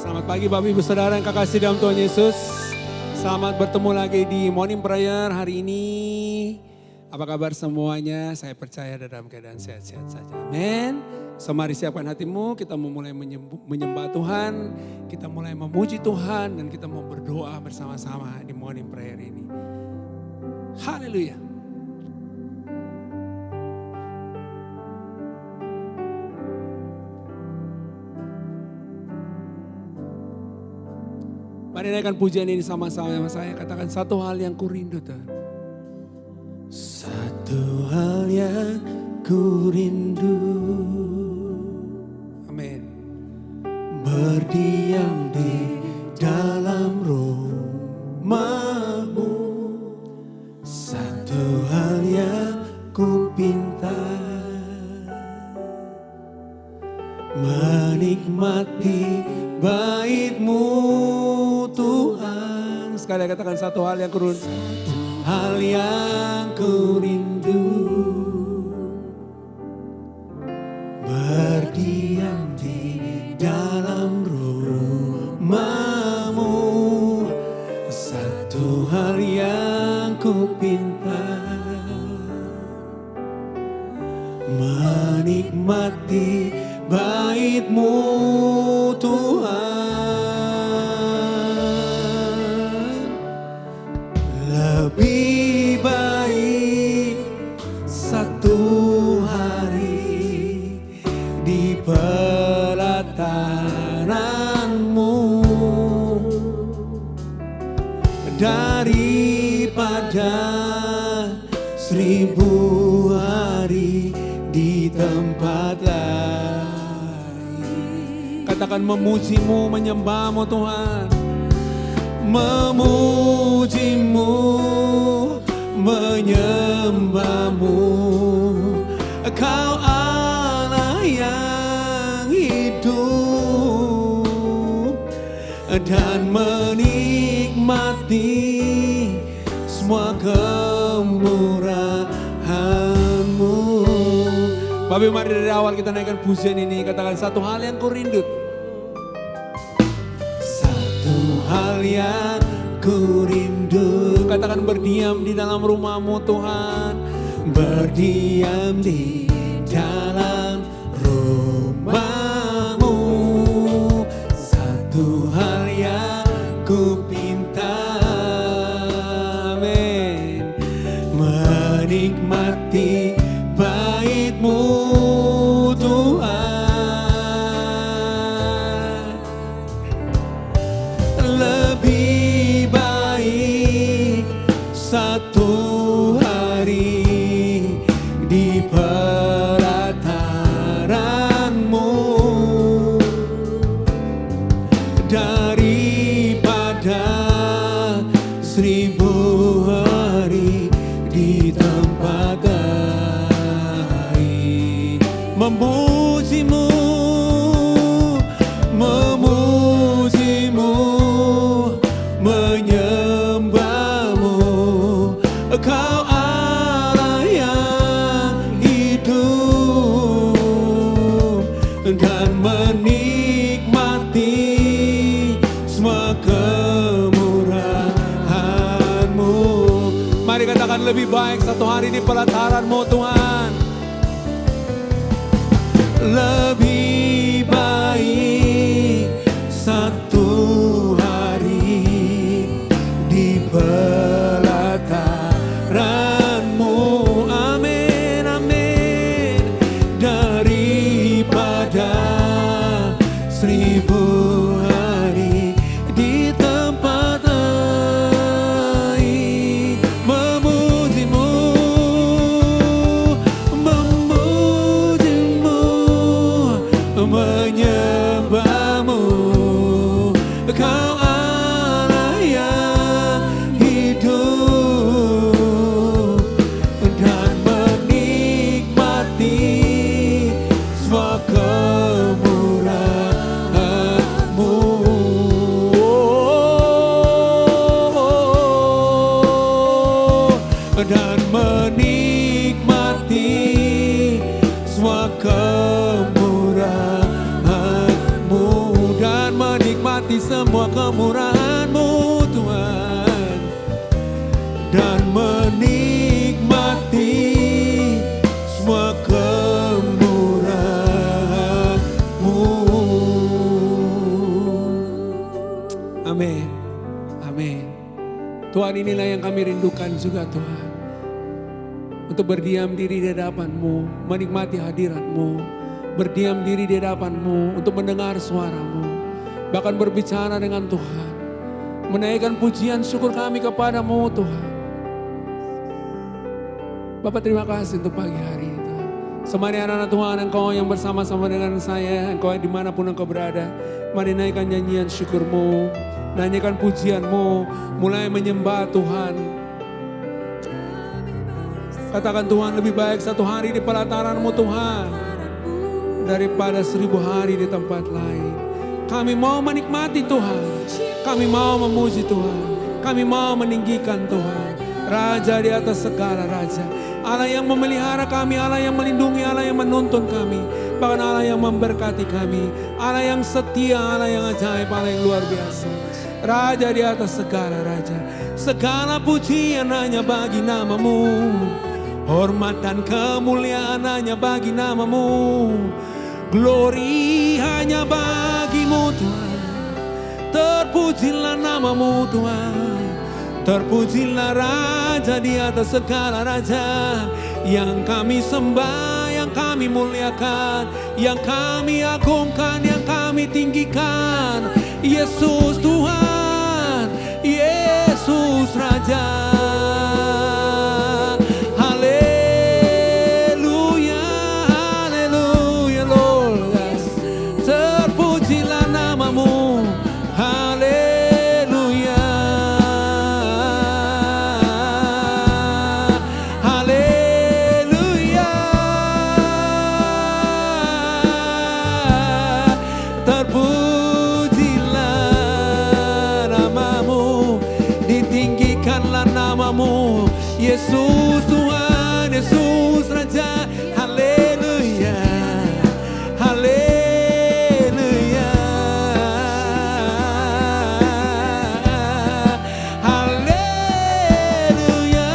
Selamat pagi Bapak Ibu Saudara yang kekasih dalam Tuhan Yesus. Selamat bertemu lagi di Morning Prayer hari ini. Apa kabar semuanya? Saya percaya dalam keadaan sehat-sehat saja. Amin. So mari siapkan hatimu, kita mau mulai menyembah Tuhan. Kita mulai memuji Tuhan dan kita mau berdoa bersama-sama di Morning Prayer ini. Haleluya. Mari naikkan pujian ini sama-sama sama saya. Katakan satu hal yang ku rindu Tuhan. Satu hal yang ku rindu. Amin. Berdiam di dalam rumah-Mu. Satu hal yang ku pinta. Menikmati bait-Mu Tuhan. Sekali katakan satu hal yang ku rindu. Satu hal yang ku rindu. Berdiam di dalam rumah-Mu. Satu hal yang ku pinta. Menikmati bait-Mu Tuhan. Lebih baik satu hari di pelataran-Mu daripada 1000 hari di tempat lain. Katakan memuji-Mu, menyembah-Mu Tuhan. Memuji-Mu, menyembah-Mu. Kau Allah yang hidup dan menikmati semua kemurahan-Mu. Bapak mari dari awal kita naikkan pujian ini. Katakan satu hal yang ku rindu. Hal yang ku rindu. Katakan berdiam di dalam rumah-Mu Tuhan. Berdiam di dalam rumah-Mu. Satu hal yang ku pinta. Amin. Menikmati bait-Mu Tuhan. Lebih baik satu hari di pelataran-Mu daripada 1000 hari di tempat lain. Memuji-Mu, memuji-Mu, menyembah-Mu. Kau Allah yang hidup dan menikmati semua kemurahan-Mu. Mari katakan lebih baik satu hari di pelataran-Mu Tuhan. Lebih baik satu hari di pelataran-Mu. Amin, amin. Daripada 1000 hari di tempat lain. Memuji-Mu, memuji-Mu, menyembah-Mu. Kau Allah yang hidup dan menikmati semua kemurahan-Mu. Dan menikmati semua kemurahan-Mu. Dan menikmati menikmati semua kemurahan-Mu Tuhan, dan menikmati semua kemurahan-Mu. Amin, amin. Tuhan, inilah yang kami rindukan juga Tuhan, untuk berdiam diri di hadapan-Mu, menikmati hadirat-Mu, berdiam diri di hadapan-Mu, untuk mendengar suara-Mu, bahkan berbicara dengan Tuhan, menaikkan pujian syukur kami kepada-Mu Tuhan. Bapak, terima kasih untuk pagi hari ini Tuhan. Semari anak-anak Tuhan, Engkau yang bersama-sama dengan saya, Engkau yang dimanapun Engkau berada, mari naikkan nyanyian syukur-Mu, nyanyikan pujian-Mu, mulai menyembah Tuhan. Katakan, Tuhan, lebih baik satu hari di pelataran-Mu Tuhan daripada 1000 hari di tempat lain. Kami mau menikmati Tuhan, kami mau memuji Tuhan, kami mau meninggikan Tuhan, Raja di atas segala raja, Allah yang memelihara kami, Allah yang melindungi, Allah yang menuntun kami, bahkan Allah yang memberkati kami, Allah yang setia, Allah yang ajaib, Allah yang luar biasa, Raja di atas segala raja. Segala pujian hanya bagi nama-Mu, hormat dan kemuliaan hanya bagi nama-Mu, glory hanya bagi-Mu Tuhan. Terpujilah nama-Mu Tuhan, terpujilah Raja di atas segala raja. Yang kami sembah, yang kami muliakan, yang kami agungkan, yang kami tinggikan, Yesus Tuhan, Yesus Raja. Yesus Tuhan, Yesus Raja, haleluya, haleluya, haleluya,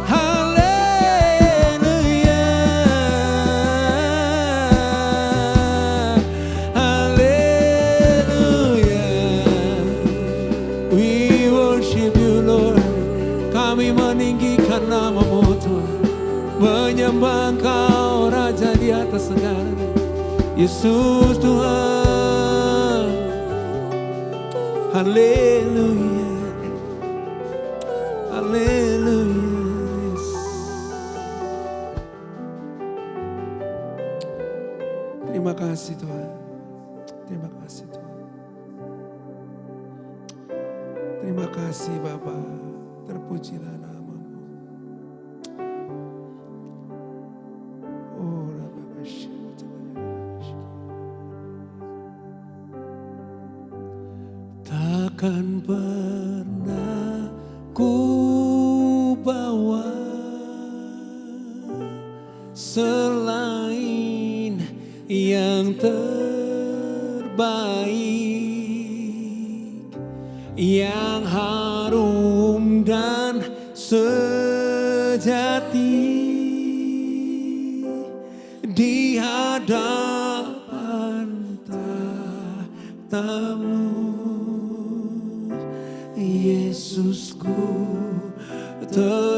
haleluya, haleluya. We worship you Lord, kami meninggikan nama-Mu Tuhan, menyembah Engkau Raja di atas segala, Yesus Tuhan, haleluya, haleluya. Terima kasih Tuhan, terima kasih Tuhan. Terima kasih Bapa, terpujilah nama-Mu. Oh, takkan pernah ku bawa selain yang terbaik, yang harum dan sejati di hadapan tahta-Mu, Yesusku, terimalah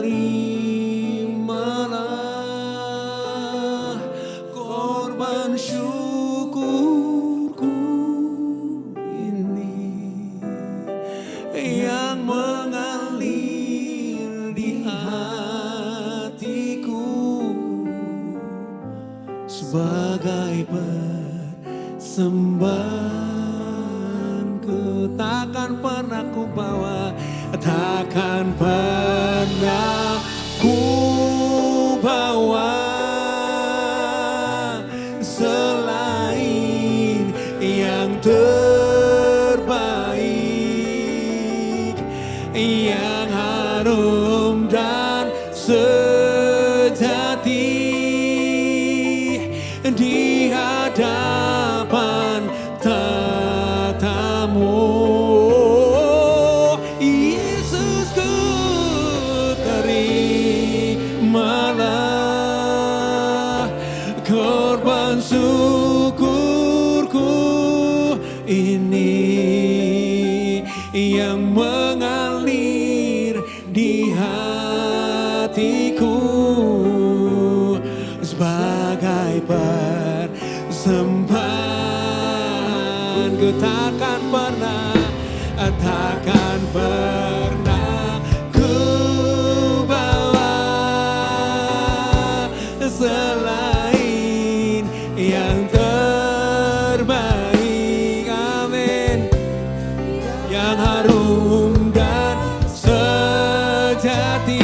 korban syukurku ini yang mengalir di hatiku sebagai persembahanku. Takkan pernah ku bawa, takkan pernah ku bawa selain yang terbaik, yang harum dan sejati di hadapan syukurku ini yang mengalir di hatiku sebagai persembahan. Ku takkan pernah ku bawa selain yang terbaik. Amin. Yang harum dan sejati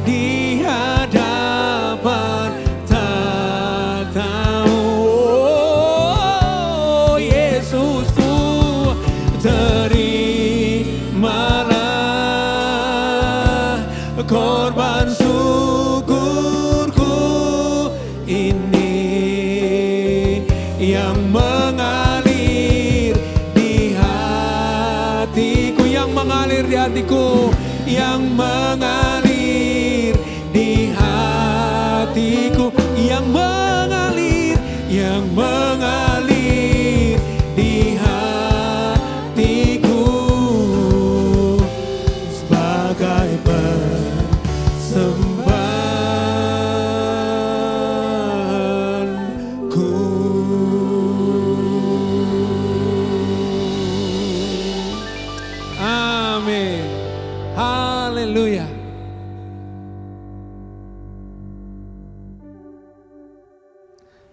di hadapan tamu. Oh, Yesusku, terimalah korban syukurku ini yang mengalir di hatiku, yang mengalir di hatiku, yang mengalir di hatiku, yang mengalir di hatiku sebagai persembahanku. Amin. Haleluya.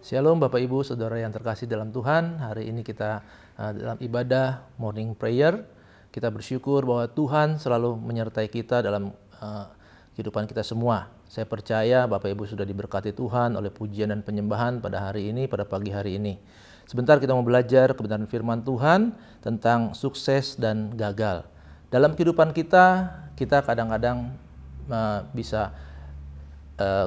Shalom Bapak Ibu Saudara yang terkasih dalam Tuhan. Hari ini kita dalam ibadah morning prayer. Kita bersyukur bahwa Tuhan selalu menyertai kita dalam kehidupan kita semua. Saya percaya Bapak Ibu sudah diberkati Tuhan oleh pujian dan penyembahan pada hari ini, pada pagi hari ini. Sebentar kita mau belajar kebenaran firman Tuhan tentang sukses dan gagal. Dalam kehidupan kita kadang-kadang bisa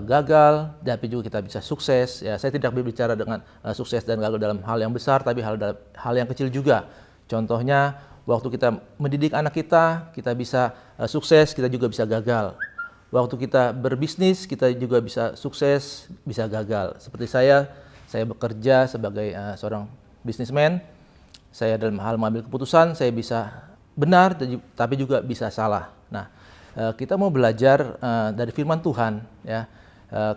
gagal, tapi juga kita bisa sukses. Ya, saya tidak berbicara dengan sukses dan gagal dalam hal yang besar, tapi hal yang kecil juga. Contohnya, waktu kita mendidik anak kita bisa sukses, kita juga bisa gagal. Waktu kita berbisnis, kita juga bisa sukses, bisa gagal. Seperti saya bekerja sebagai seorang businessman. Saya dalam hal mengambil keputusan, saya bisa benar, tapi juga bisa salah. Nah, kita mau belajar dari firman Tuhan, ya.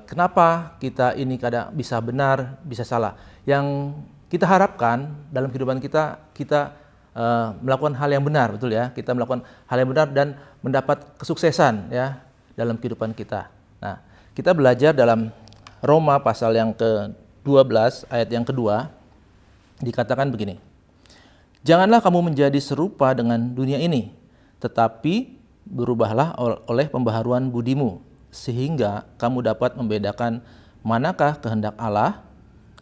Kenapa kita ini kadang bisa benar, bisa salah. Yang kita harapkan dalam kehidupan kita melakukan hal yang benar, betul ya. Kita melakukan hal yang benar dan mendapat kesuksesan, ya, dalam kehidupan kita. Nah, kita belajar dalam Roma pasal yang ke-12 ayat yang kedua, dikatakan begini. Janganlah kamu menjadi serupa dengan dunia ini, tetapi berubahlah oleh pembaharuan budimu, sehingga kamu dapat membedakan manakah kehendak Allah,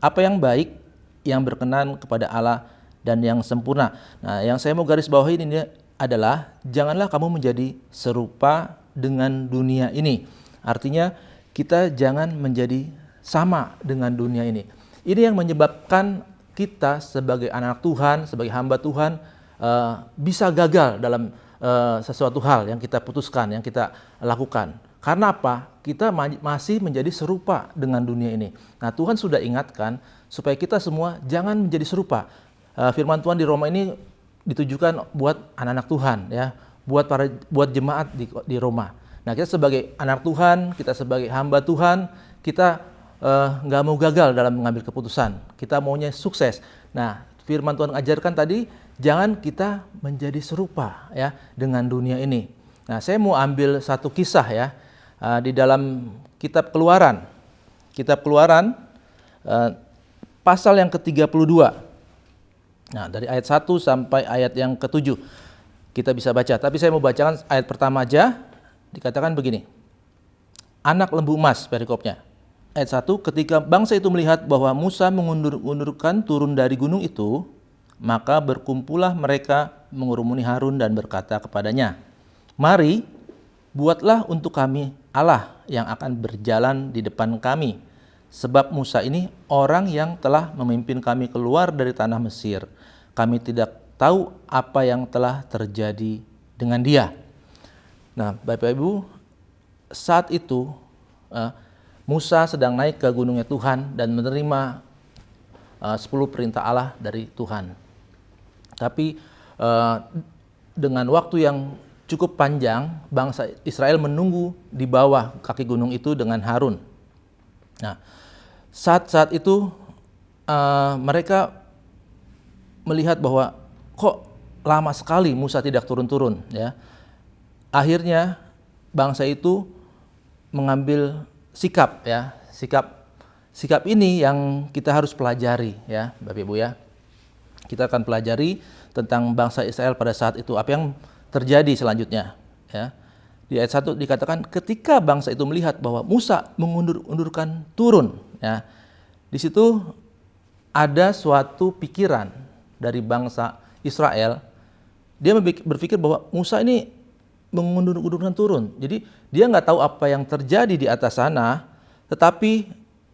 apa yang baik, yang berkenan kepada Allah, dan yang sempurna. Nah, yang saya mau garis bawahi ini adalah janganlah kamu menjadi serupa dengan dunia ini. Artinya kita jangan menjadi sama dengan dunia ini. Ini yang menyebabkan kita sebagai anak Tuhan, sebagai hamba Tuhan bisa gagal dalam sesuatu hal yang kita putuskan, yang kita lakukan. Karena apa? Kita masih menjadi serupa dengan dunia ini. Nah, Tuhan sudah ingatkan supaya kita semua jangan menjadi serupa. Firman Tuhan di Roma ini ditujukan buat anak-anak Tuhan, ya, buat jemaat di Roma. Nah, kita sebagai anak Tuhan, kita sebagai hamba Tuhan, kita nggak mau gagal dalam mengambil keputusan. Kita maunya sukses. Nah, firman Tuhan ajarkan tadi, jangan kita menjadi serupa, ya, dengan dunia ini. Nah, saya mau ambil satu kisah, ya, di dalam kitab Keluaran. Kitab Keluaran pasal yang ke-32. Nah, dari ayat 1 sampai ayat yang ke-7 kita bisa baca. Tapi saya mau bacakan ayat pertama aja. Dikatakan begini. Anak lembu emas, perikopnya. Ayat 1, ketika bangsa itu melihat bahwa Musa mengundurkan turun dari gunung itu, maka berkumpullah mereka mengurumuni Harun dan berkata kepadanya, "Mari, buatlah untuk kami Allah yang akan berjalan di depan kami. Sebab Musa ini orang yang telah memimpin kami keluar dari tanah Mesir. Kami tidak tahu apa yang telah terjadi dengan dia." Nah, Bapak Ibu, saat itu Musa sedang naik ke gunungnya Tuhan dan menerima 10 perintah Allah dari Tuhan. Tapi dengan waktu yang cukup panjang, bangsa Israel menunggu di bawah kaki gunung itu dengan Harun. Nah, saat itu mereka melihat bahwa kok lama sekali Musa tidak turun-turun, ya. Akhirnya bangsa itu mengambil sikap, ya. Sikap ini yang kita harus pelajari, ya, Bapak Ibu, ya. Kita akan pelajari tentang bangsa Israel pada saat itu, apa yang terjadi selanjutnya, ya. Di ayat 1 dikatakan ketika bangsa itu melihat bahwa Musa mengundur-undurkan turun, ya. Di situ ada suatu pikiran dari bangsa Israel. Dia berpikir bahwa Musa ini mengundur-undurkan turun. Jadi dia nggak tahu apa yang terjadi di atas sana, tetapi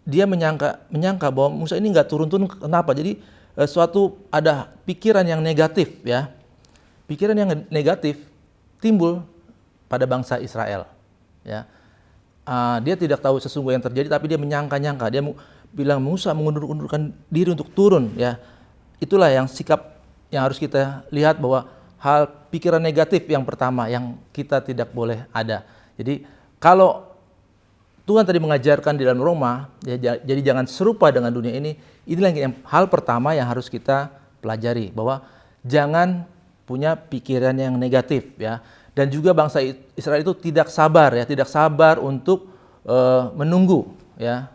dia menyangka bahwa Musa ini nggak turun-turun. Kenapa? Jadi suatu ada pikiran yang negatif, ya. Pikiran yang negatif timbul pada bangsa Israel, ya. Dia tidak tahu sesungguhnya yang terjadi, tapi dia menyangka-nyangka. Dia bilang Musa mengundur-undurkan diri untuk turun, ya. Itulah yang sikap yang harus kita lihat, bahwa hal pikiran negatif yang pertama yang kita tidak boleh ada. Jadi kalau Tuhan tadi mengajarkan di dalam Roma, ya, jadi jangan serupa dengan dunia ini. Inilah yang hal pertama yang harus kita pelajari, bahwa jangan punya pikiran yang negatif, ya. Dan juga bangsa Israel itu tidak sabar, ya, tidak sabar untuk menunggu, ya.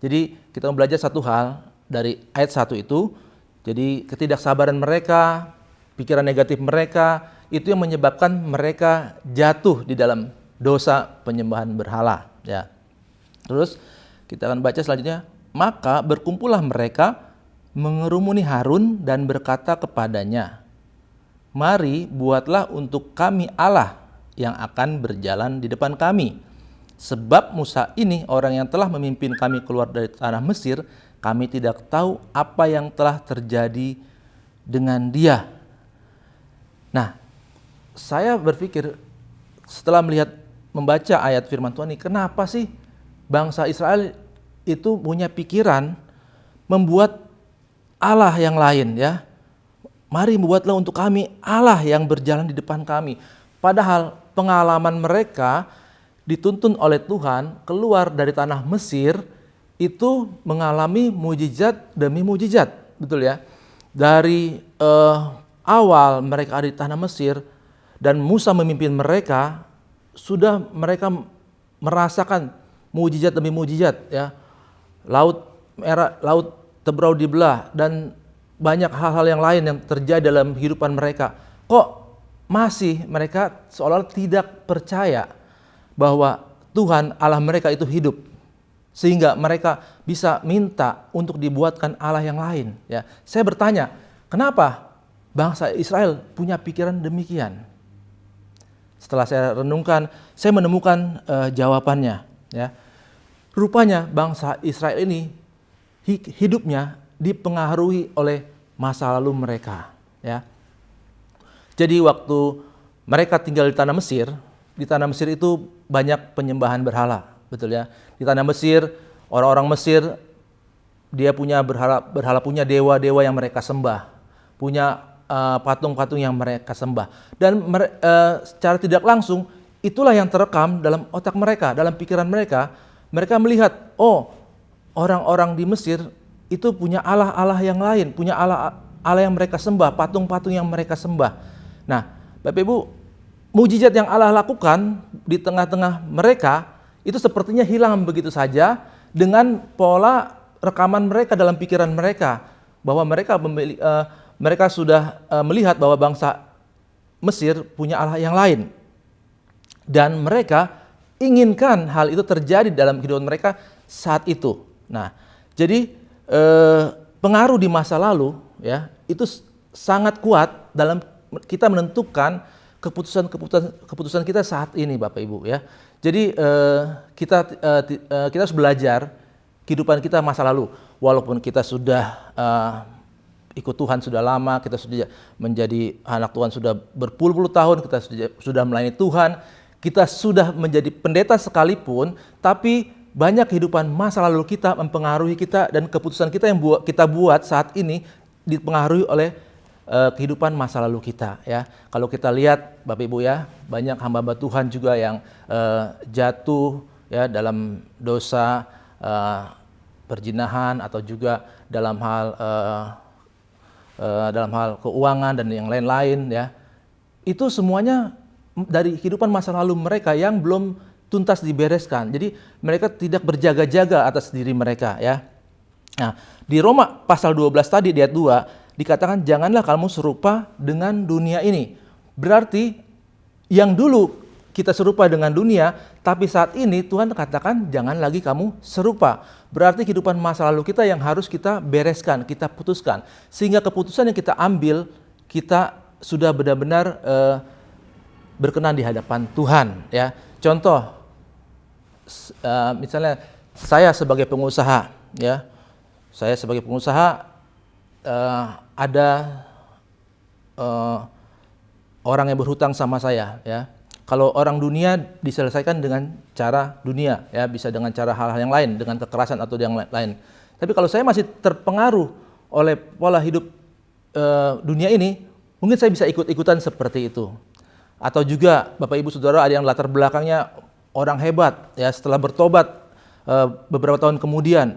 Jadi kita belajar satu hal dari ayat 1 itu. Jadi ketidaksabaran mereka, pikiran negatif mereka, itu yang menyebabkan mereka jatuh di dalam dosa penyembahan berhala, ya. Terus kita akan baca selanjutnya, maka berkumpullah mereka mengerumuni Harun dan berkata kepadanya, mari buatlah untuk kami Allah yang akan berjalan di depan kami. Sebab Musa ini orang yang telah memimpin kami keluar dari tanah Mesir, kami tidak tahu apa yang telah terjadi dengan dia. Nah, saya berpikir setelah membaca ayat firman Tuhan ini, kenapa sih bangsa Israel itu punya pikiran membuat Allah yang lain, ya. Mari buatlah untuk kami Allah yang berjalan di depan kami. Padahal pengalaman mereka dituntun oleh Tuhan keluar dari tanah Mesir itu mengalami mujizat demi mujizat, betul ya. Dari awal mereka ada di tanah Mesir dan Musa memimpin mereka, sudah mereka merasakan mujizat demi mujizat, ya. Laut merah, laut Tebrau dibelah, dan banyak hal-hal yang lain yang terjadi dalam kehidupan mereka. Kok masih mereka seolah tidak percaya bahwa Tuhan Allah mereka itu hidup, sehingga mereka bisa minta untuk dibuatkan Allah yang lain, ya. Saya bertanya, kenapa bangsa Israel punya pikiran demikian? Setelah saya renungkan, saya menemukan jawabannya, ya. Rupanya bangsa Israel ini hidupnya dipengaruhi oleh masa lalu mereka, ya. Jadi waktu mereka tinggal di tanah Mesir itu banyak penyembahan berhala, betul ya. Di tanah Mesir, orang-orang Mesir dia punya berhala punya dewa-dewa yang mereka sembah, punya patung-patung yang mereka sembah, dan secara tidak langsung itulah yang terekam dalam otak mereka, dalam pikiran mereka. Mereka melihat, oh, orang-orang di Mesir itu punya Allah-Allah yang lain, punya Allah yang mereka sembah, patung-patung yang mereka sembah. Nah, Bapak Ibu, mujizat yang Allah lakukan di tengah-tengah mereka itu sepertinya hilang begitu saja dengan pola rekaman mereka dalam pikiran mereka, bahwa mereka sudah melihat bahwa bangsa Mesir punya Allah yang lain, dan mereka inginkan hal itu terjadi dalam kehidupan mereka saat itu. Nah, jadi pengaruh di masa lalu, ya, itu sangat kuat dalam kita menentukan keputusan kita saat ini, Bapak Ibu, ya. Jadi kita harus belajar kehidupan kita masa lalu. Walaupun kita sudah ikut Tuhan sudah lama, kita sudah menjadi anak Tuhan sudah berpuluh-puluh tahun, kita sudah melayani Tuhan, kita sudah menjadi pendeta sekalipun, tapi banyak kehidupan masa lalu kita mempengaruhi kita dan keputusan kita yang kita buat saat ini dipengaruhi oleh kehidupan masa lalu kita ya. Kalau kita lihat Bapak Ibu ya, banyak hamba-hamba Tuhan juga yang jatuh ya dalam dosa perzinahan atau juga dalam hal keuangan dan yang lain-lain ya. Itu semuanya dari kehidupan masa lalu mereka yang belum tuntas dibereskan. Jadi mereka tidak berjaga-jaga atas diri mereka ya. Nah, di Roma pasal 12 tadi di ayat 2 dikatakan janganlah kamu serupa dengan dunia ini. Berarti yang dulu kita serupa dengan dunia, tapi saat ini Tuhan katakan jangan lagi kamu serupa. Berarti kehidupan masa lalu kita yang harus kita bereskan, kita putuskan. Sehingga keputusan yang kita ambil, kita sudah benar-benar berkenan di hadapan Tuhan ya. Contoh, misalnya saya sebagai pengusaha ya, ada orang yang berhutang sama saya ya. Kalau orang dunia diselesaikan dengan cara dunia ya, bisa dengan cara hal-hal yang lain, dengan kekerasan atau yang lain. Tapi kalau saya masih terpengaruh oleh pola hidup dunia ini, mungkin saya bisa ikut-ikutan seperti itu. Atau juga Bapak Ibu Saudara ada yang latar belakangnya orang hebat ya, setelah bertobat beberapa tahun kemudian,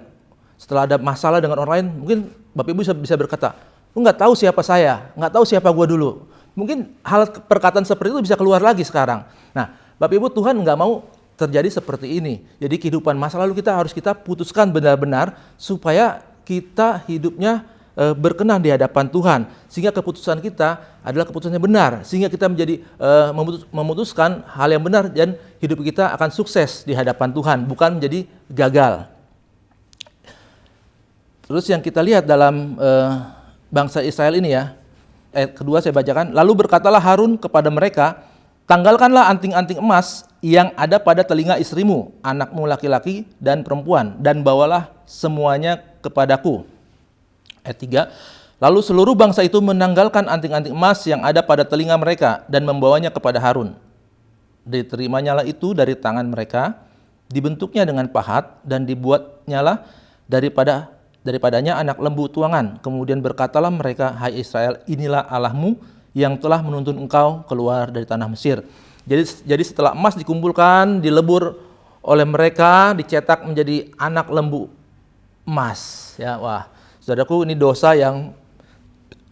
setelah ada masalah dengan orang lain, mungkin Bapak Ibu bisa berkata, lu nggak tahu siapa saya, nggak tahu siapa gua dulu. Mungkin hal perkataan seperti itu bisa keluar lagi sekarang. Nah, Bapak Ibu, Tuhan nggak mau terjadi seperti ini. Jadi kehidupan masa lalu kita harus kita putuskan benar-benar supaya kita hidupnya berkenan di hadapan Tuhan, sehingga keputusan kita adalah keputusan yang benar, sehingga kita menjadi memutuskan hal yang benar dan hidup kita akan sukses di hadapan Tuhan, bukan menjadi gagal. Terus yang kita lihat dalam bangsa Israel ini ya, ayat kedua saya bacakan, lalu berkatalah Harun kepada mereka, tanggalkanlah anting-anting emas yang ada pada telinga istrimu, anakmu laki-laki dan perempuan, dan bawalah semuanya kepadaku. Ayat 3, lalu seluruh bangsa itu menanggalkan anting-anting emas yang ada pada telinga mereka dan membawanya kepada Harun. Diterimanya itu dari tangan mereka, dibentuknya dengan pahat dan dibuatnyalah daripadanya anak lembu tuangan. Kemudian berkatalah mereka, hai Israel, inilah Allahmu yang telah menuntun engkau keluar dari tanah Mesir. Jadi setelah emas dikumpulkan, dilebur oleh mereka, dicetak menjadi anak lembu emas. Ya, wah, saudaraku, ini dosa yang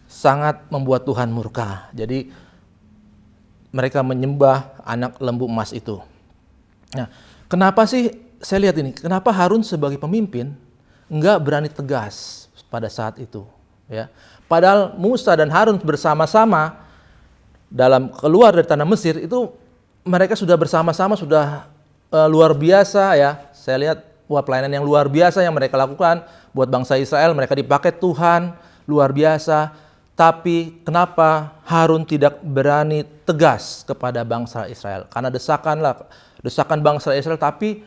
sangat membuat Tuhan murka. Jadi mereka menyembah anak lembu emas itu. Nah, kenapa sih saya lihat ini? Kenapa Harun sebagai pemimpin enggak berani tegas pada saat itu? Ya, padahal Musa dan Harun bersama-sama dalam keluar dari tanah Mesir itu mereka sudah bersama-sama sudah luar biasa ya. Saya lihat wah, pelayanan yang luar biasa yang mereka lakukan buat bangsa Israel, mereka dipakai Tuhan luar biasa. Tapi kenapa Harun tidak berani tegas kepada bangsa Israel? Karena desakan bangsa Israel. Tapi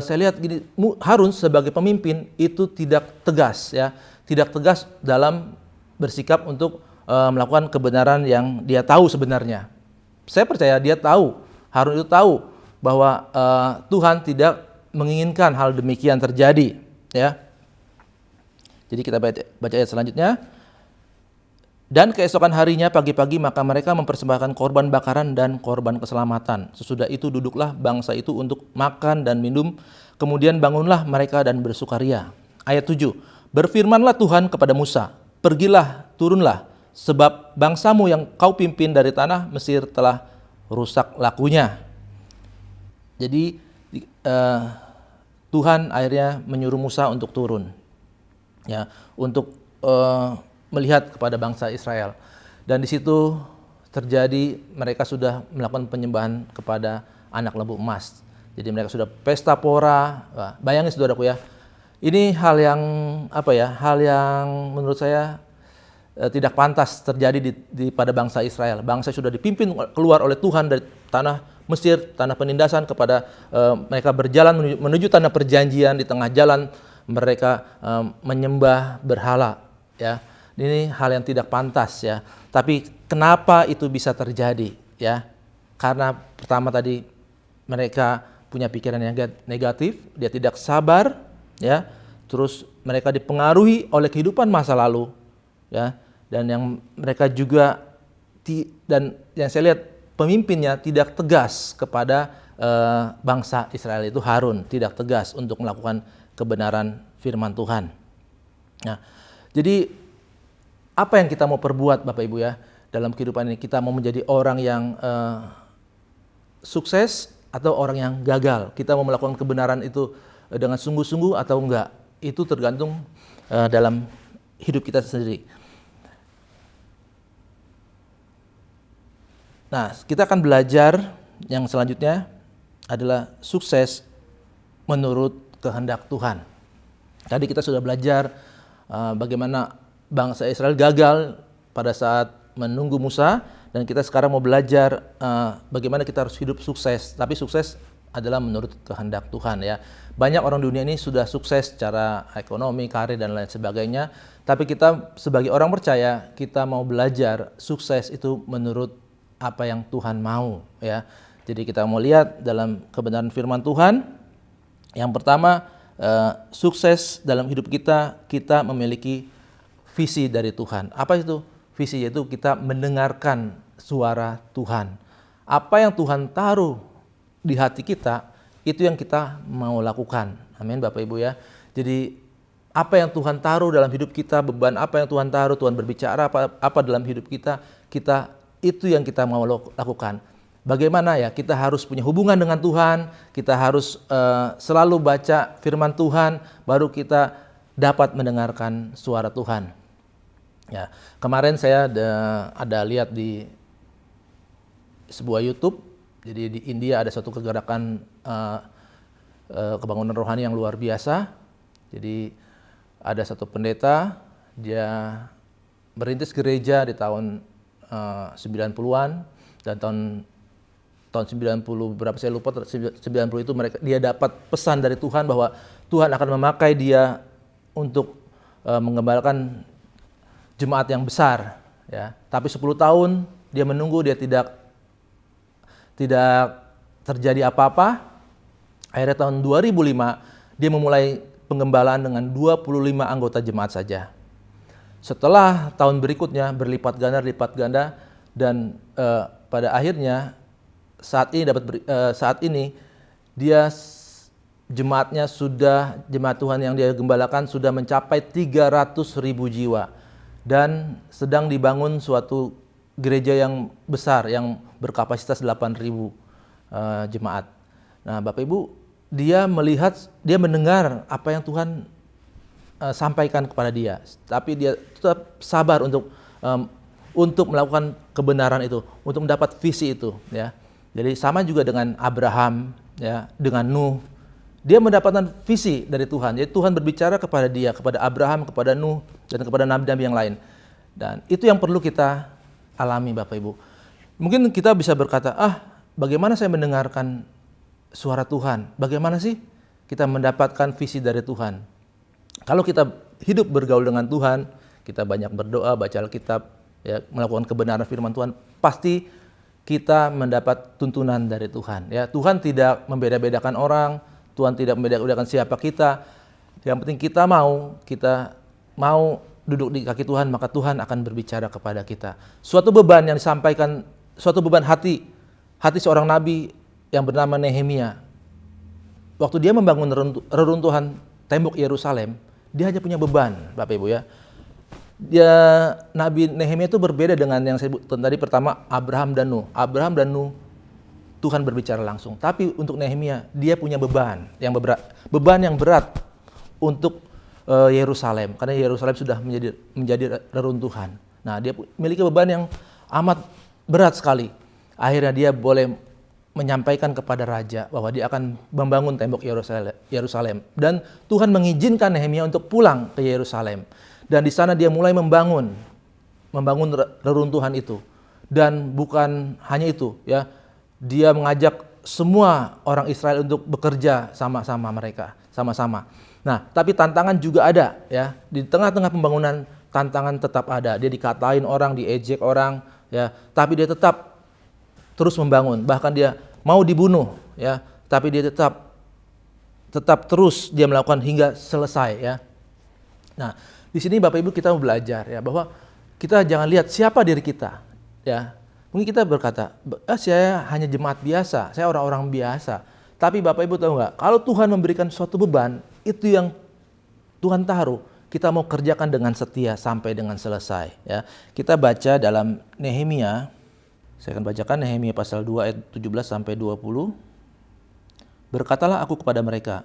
saya lihat gini, Harun sebagai pemimpin itu tidak tegas ya, tidak tegas dalam bersikap untuk melakukan kebenaran yang dia tahu sebenarnya. Saya percaya dia tahu, Harun itu tahu bahwa Tuhan tidak menginginkan hal demikian terjadi ya. Jadi kita baca ayat selanjutnya. Dan keesokan harinya pagi-pagi maka mereka mempersembahkan korban bakaran dan korban keselamatan. Sesudah itu duduklah bangsa itu untuk makan dan minum. Kemudian bangunlah mereka dan bersukaria. Ayat 7. Berfirmanlah Tuhan kepada Musa, pergilah, turunlah, sebab bangsamu yang kau pimpin dari tanah Mesir telah rusak lakunya. Jadi Tuhan akhirnya menyuruh Musa untuk turun, ya, untuk melihat kepada bangsa Israel. Dan di situ terjadi mereka sudah melakukan penyembahan kepada anak lembu emas. Jadi mereka sudah pesta pora. Wah, bayangin saudaraku ya, ini hal yang hal yang menurut saya tidak pantas terjadi pada bangsa Israel. Bangsa sudah dipimpin keluar oleh Tuhan dari tanah Mesir, tanah penindasan, kepada mereka berjalan menuju tanah perjanjian. Di tengah jalan mereka menyembah berhala ya. Ini hal yang tidak pantas ya. Tapi kenapa itu bisa terjadi ya? Karena pertama tadi mereka punya pikiran yang negatif, dia tidak sabar, ya. Terus mereka dipengaruhi oleh kehidupan masa lalu, ya. Dan yang mereka juga dan yang saya lihat pemimpinnya tidak tegas kepada bangsa Israel itu, Harun tidak tegas untuk melakukan kebenaran firman Tuhan. Nah, jadi apa yang kita mau perbuat Bapak Ibu ya dalam kehidupan ini? Kita mau menjadi orang yang sukses atau orang yang gagal? Kita mau melakukan kebenaran itu dengan sungguh-sungguh atau enggak? Itu tergantung dalam hidup kita sendiri. Nah, kita akan belajar yang selanjutnya adalah sukses menurut kehendak Tuhan. Tadi kita sudah belajar bagaimana bangsa Israel gagal pada saat menunggu Musa, dan kita sekarang mau belajar bagaimana kita harus hidup sukses. Tapi sukses adalah menurut kehendak Tuhan ya. Banyak orang dunia ini sudah sukses secara ekonomi, karir dan lain sebagainya. Tapi kita sebagai orang percaya, kita mau belajar sukses itu menurut apa yang Tuhan mau ya. Jadi kita mau lihat dalam kebenaran firman Tuhan. Yang pertama, sukses dalam hidup kita memiliki visi dari Tuhan. Apa itu visi? Yaitu kita mendengarkan suara Tuhan. Apa yang Tuhan taruh di hati kita, itu yang kita mau lakukan. Amin Bapak Ibu ya. Jadi apa yang Tuhan taruh dalam hidup kita, beban apa yang Tuhan taruh, Tuhan berbicara apa dalam hidup kita itu yang kita mau lakukan. Bagaimana ya, kita harus punya hubungan dengan Tuhan, kita harus selalu baca firman Tuhan, baru kita dapat mendengarkan suara Tuhan. Ya, kemarin saya ada lihat di sebuah YouTube, jadi di India ada suatu kegerakan kebangunan rohani yang luar biasa. Jadi ada satu pendeta, dia merintis gereja di tahun 90-an, dan tahun 90 berapa saya lupa, 90 itu dia dapat pesan dari Tuhan bahwa Tuhan akan memakai dia untuk mengembalakan jemaat yang besar ya. Tapi 10 tahun dia menunggu, dia tidak terjadi apa-apa. Akhirnya tahun 2005 dia memulai pengembalaan dengan 25 anggota jemaat saja. Setelah tahun berikutnya berlipat ganda dan pada akhirnya saat ini dia jemaat Tuhan yang dia gembalakan sudah mencapai 300.000 jiwa dan sedang dibangun suatu gereja yang besar yang berkapasitas 8.000 jemaat. Nah, Bapak Ibu, dia mendengar apa yang Tuhan sampaikan kepada dia, tapi dia tetap sabar untuk melakukan kebenaran itu, untuk mendapat visi itu ya. Jadi sama juga dengan Abraham ya, dengan Nuh. Dia mendapatkan visi dari Tuhan. Jadi Tuhan berbicara kepada dia, kepada Abraham, kepada Nuh, dan kepada nabi-nabi yang lain. Dan itu yang perlu kita alami Bapak Ibu. Mungkin kita bisa berkata, bagaimana saya mendengarkan suara Tuhan? Bagaimana sih kita mendapatkan visi dari Tuhan? Kalau kita hidup bergaul dengan Tuhan, kita banyak berdoa, baca Alkitab, ya, melakukan kebenaran firman Tuhan, pasti kita mendapat tuntunan dari Tuhan. Ya, Tuhan tidak membeda-bedakan orang, Tuhan tidak membeda-bedakan siapa kita. Yang penting kita mau duduk di kaki Tuhan, maka Tuhan akan berbicara kepada kita. Suatu beban yang disampaikan, suatu beban hati seorang nabi yang bernama Nehemia. Waktu dia membangun reruntuhan tembok Yerusalem, dia hanya punya beban, Bapak Ibu ya. Nabi Nehemia itu berbeda dengan yang saya sebutkan tadi, pertama Abraham dan Nuh. Tuhan berbicara langsung. Tapi untuk Nehemia, dia punya beban yang berat untuk Yerusalem, karena Yerusalem sudah menjadi reruntuhan. Nah, dia memiliki beban yang amat berat sekali. Akhirnya dia boleh menyampaikan kepada raja bahwa dia akan membangun tembok Yerusalem. Dan Tuhan mengizinkan Nehemia untuk pulang ke Yerusalem. Dan di sana dia mulai membangun reruntuhan itu. Dan bukan hanya itu, ya, dia mengajak semua orang Israel untuk bekerja sama-sama. Nah, tapi tantangan juga ada, ya. Di tengah-tengah pembangunan tantangan tetap ada. Dia dikatain orang, diejek orang, ya. Tapi dia tetap terus membangun. Bahkan dia mau dibunuh, ya. tapi dia tetap terus dia melakukan hingga selesai ya. Nah, di sini Bapak Ibu kita mau belajar ya bahwa kita jangan lihat siapa diri kita ya. Mungkin kita berkata, saya hanya jemaat biasa, saya orang-orang biasa. Tapi Bapak Ibu tahu nggak, kalau Tuhan memberikan suatu beban, itu yang Tuhan taruh, kita mau kerjakan dengan setia sampai dengan selesai ya. Kita baca dalam Nehemia, saya akan bacakan Nehemia pasal 2 ayat 17 sampai 20. Berkatalah aku kepada mereka,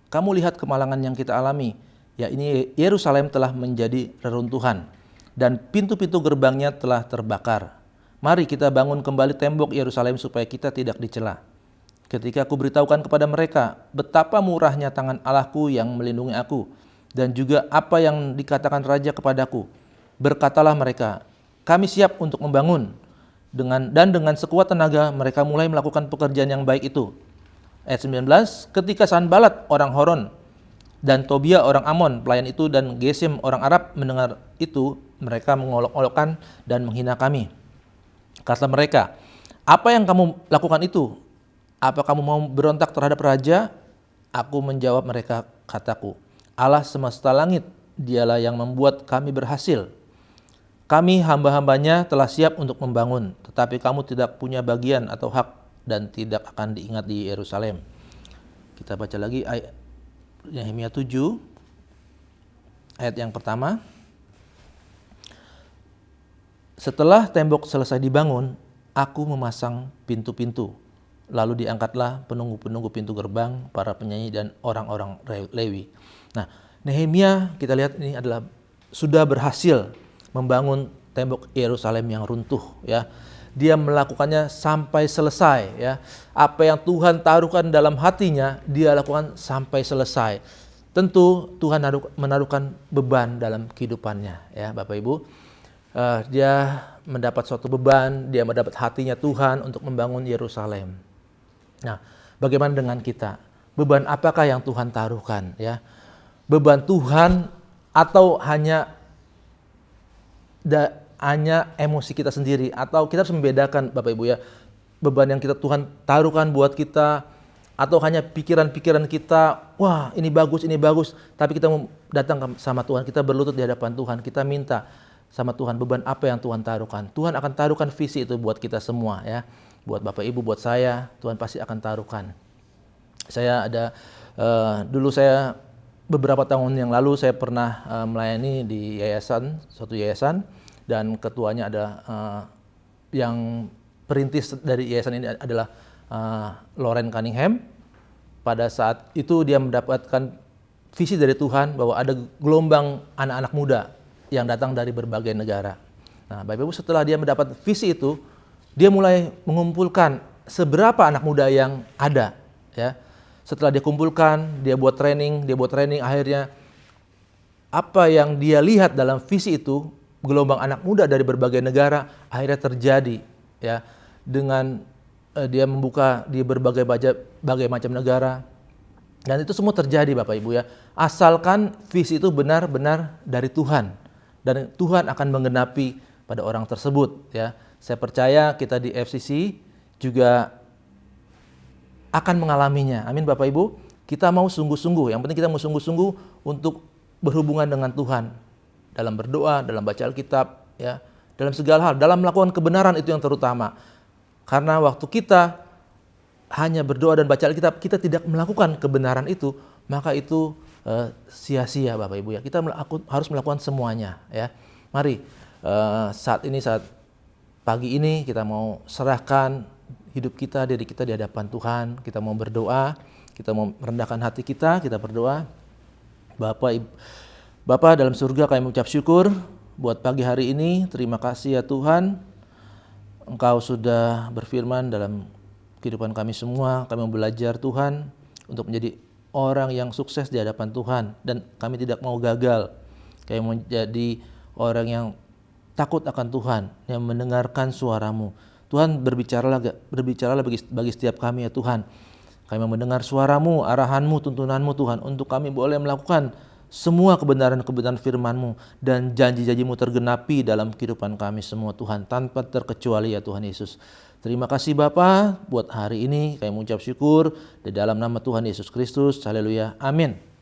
kamu lihat kemalangan yang kita alami, ya ini Yerusalem telah menjadi reruntuhan dan pintu-pintu gerbangnya telah terbakar. Mari kita bangun kembali tembok Yerusalem supaya kita tidak dicela. Ketika aku beritahukan kepada mereka betapa murahnya tangan Allahku yang melindungi aku dan juga apa yang dikatakan raja kepadaku, berkatalah mereka, kami siap untuk membangun. Dengan sekuat tenaga mereka mulai melakukan pekerjaan yang baik itu. Ayat 19, ketika Sanbalat orang Horon dan Tobia orang Amon pelayan itu dan Gesem orang Arab mendengar itu, mereka mengolok-olokkan dan menghina kami. Kata mereka, apa yang kamu lakukan itu? Apa kamu mau berontak terhadap raja? Aku menjawab mereka, kataku, Allah semesta langit, dialah yang membuat kami berhasil. Kami hamba-hambanya telah siap untuk membangun, tetapi kamu tidak punya bagian atau hak dan tidak akan diingat di Yerusalem. Kita baca lagi ayat Nehemia 7, ayat yang pertama. Setelah tembok selesai dibangun, aku memasang pintu-pintu. Lalu diangkatlah penunggu-penunggu pintu gerbang, para penyanyi dan orang-orang Lewi. Nah, Nehemia kita lihat ini adalah sudah berhasil membangun tembok Yerusalem yang runtuh ya. Dia melakukannya sampai selesai ya. Apa yang Tuhan taruhkan dalam hatinya, dia lakukan sampai selesai. Tentu Tuhan menaruhkan beban dalam kehidupannya ya, Bapak Ibu. Dia mendapat suatu beban, dia mendapat hatinya Tuhan untuk membangun Yerusalem. Nah, bagaimana dengan kita? Beban apakah yang Tuhan taruhkan ya? Beban Tuhan atau hanya emosi kita sendiri, atau kita harus membedakan Bapak Ibu ya, beban yang Tuhan taruhkan buat kita, atau hanya pikiran-pikiran kita, wah ini bagus, tapi kita mau datang sama Tuhan, kita berlutut di hadapan Tuhan, kita minta sama Tuhan beban apa yang Tuhan taruhkan. Tuhan akan taruhkan visi itu buat kita semua ya, buat Bapak Ibu, buat saya, Tuhan pasti akan taruhkan. Saya ada, dulu saya beberapa tahun yang lalu saya pernah melayani di suatu yayasan, dan ketuanya ada yang perintis dari yayasan ini adalah Loren Cunningham. Pada saat itu dia mendapatkan visi dari Tuhan bahwa ada gelombang anak-anak muda yang datang dari berbagai negara. Nah, Bapak Ibu, setelah dia mendapat visi itu, dia mulai mengumpulkan seberapa anak muda yang ada ya. Setelah dia kumpulkan, dia buat training, akhirnya apa yang dia lihat dalam visi itu, gelombang anak muda dari berbagai negara akhirnya terjadi ya, dengan dia membuka di berbagai macam negara, dan itu semua terjadi Bapak Ibu ya, asalkan visi itu benar-benar dari Tuhan, dan Tuhan akan menggenapi pada orang tersebut ya. Saya percaya kita di FCC juga akan mengalaminya. Amin Bapak Ibu. Kita mau sungguh-sungguh, yang penting kita mau sungguh-sungguh untuk berhubungan dengan Tuhan, dalam berdoa, dalam baca Alkitab ya, dalam segala hal, dalam melakukan kebenaran, itu yang terutama. Karena waktu kita hanya berdoa dan baca Alkitab, kita tidak melakukan kebenaran itu, maka itu sia-sia Bapak Ibu ya. Kita harus melakukan semuanya ya. Mari saat pagi ini kita mau serahkan hidup kita, diri kita di hadapan Tuhan. Kita mau berdoa, kita mau merendahkan hati kita berdoa. Bapa dalam surga, kami mengucap syukur buat pagi hari ini. Terima kasih ya Tuhan, Engkau sudah berfirman dalam kehidupan kami semua. Kami mau belajar Tuhan untuk menjadi orang yang sukses di hadapan Tuhan, dan kami tidak mau gagal. Kami mau menjadi orang yang takut akan Tuhan, yang mendengarkan suara-Mu. Tuhan, berbicaralah bagi setiap kami ya Tuhan. Kami mau mendengar suara-Mu, arahan-Mu, tuntunan-Mu Tuhan, untuk kami boleh melakukan semua kebenaran-kebenaran firman-Mu dan janji-janji-Mu tergenapi dalam kehidupan kami semua Tuhan, tanpa terkecuali ya Tuhan Yesus. Terima kasih Bapa buat hari ini, kami mengucap syukur di dalam nama Tuhan Yesus Kristus. Haleluya. Amin.